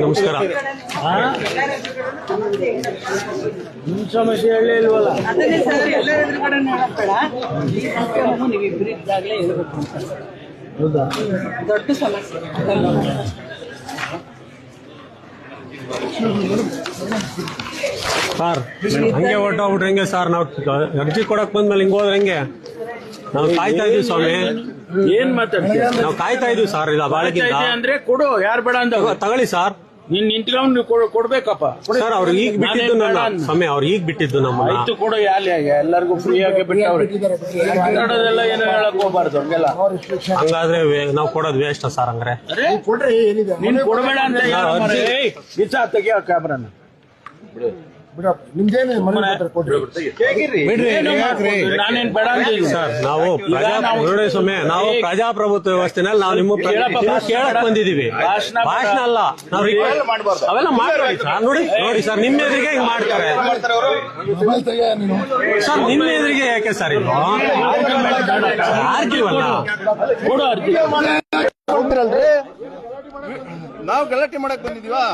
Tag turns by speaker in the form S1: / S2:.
S1: ನಮಸ್ಕಾರ.
S2: ನಿಮ್ಮ ಸಮಸ್ಯೆ ಹೇಳೇ ಇಲ್ವಲ್ಲ.
S3: ಅದನ್ನೇ ಸರ್ ಎಲ್ಲ ಎದುರುಗಡೆ ಹೇಳಬೇಡ, ಈ ಸಮಸ್ಯೆ ನೀವು ಇಬ್ಬರು ಇದ್ದಾಗಲೇ ಹೇಳ್ಬೇಕು ಅಂತ.
S2: ಹೌದಾ?
S3: ದೊಡ್ಡ ಸಮಸ್ಯೆ
S1: ಸರ್ ಹಂಗೆ ಹೊರಟೋಗ್ಬಿಟ್ರೆ ಹೆಂಗೆ ಸರ್? ನಾವು ಅರ್ಜಿ ಕೊಡಕ್ ಬಂದ್ಮೇಲೆ ಹಿಂಗ್ ಹೋದ್ರೆ ಹೆಂಗೆ? ನಾವು ಕಾಯ್ತಾ ಇದೀವಿ ಸ್ವಾಮಿ.
S2: ಏನ್ ಮಾತಾಡ್ತೀಯ?
S1: ನಾವು ಕಾಯ್ತಾ ಇದೀವಿ ಸರ್. ಇಲ್ಲ ಬಾಳಗಿಂತ
S2: ಅಂದ್ರೆ ಕೊಡು, ಯಾರು ಬೇಡ ಅಂತ
S1: ತಗೊಳ್ಳಿ ಸರ್.
S2: ನೀನ್ ನಿಂತ್ಕೊಂಡು ಕೊಡ್ಬೇಕಪ್ಪ
S1: ಸರ್. ಅವ್ರು ಈಗ ಬಿಟ್ಟಿದ್ದು ನನ್ನ ಸ್ವಾಮಿ, ಅವ್ರು ಈಗ ಬಿಟ್ಟಿದ್ದು ನಮ್ಮ.
S2: ಆಯ್ತು ಕೊಡು, ಎಲ್ಲರಿಗೂ ಫ್ರೀ ಆಗಿ ಬಿಟ್ಟವ್ರೆ. ಮಾತಾಡೋದೆಲ್ಲ ಏನೋ ಹೇಳಕ್ ಹೋಗ್ಬಾರ್ದು ಹಂಗೆಲ್ಲ.
S1: ಹಂಗಾದ್ರೆ ನಾವು ಕೊಡೋದು ವೇಸ್ಟ್ ಸರ್. ಹಂಗಾರೆ
S2: ನೀನ್ ಕೊಡಬೇಡ ಅಂತ ತೆಗಿಯೋ ಕ್ಯಾಮ್ರಾನ ನಾನೇನ್ ಬೇಡ ಅಂತ ಸರ್.
S1: ನಾವು ಸ್ವಾಮಿ, ನಾವು ಪ್ರಜಾಪ್ರಭುತ್ವ ವ್ಯವಸ್ಥೆನಲ್ಲಿ ನಾವು ನಿಮ್ಮ ಕೇಳಕ್ ಬಂದಿದೀವಿ. ಭಾಷಣ ಅಲ್ಲ. ನಾವು ಅವೆಲ್ಲ ಮಾಡ್ತೀವಿ ಸರ್. ನೋಡಿ ಸರ್, ನಿಮ್ಮ ಎದುರಿಗೆ ಹಿಂಗ್ ಮಾಡ್ತಾರೆ ಸರ್. ನಿಮ್ಮ ಎದುರಿಗೆ ಯಾಕೆ ಸರ್ ಇದು ಆರ್ಗ್ಯವಲ್ಲ?
S4: ನಾವು ಗಲಾಟೆ ಮಾಡಕ್ ಬಂದಿದೀವಾ?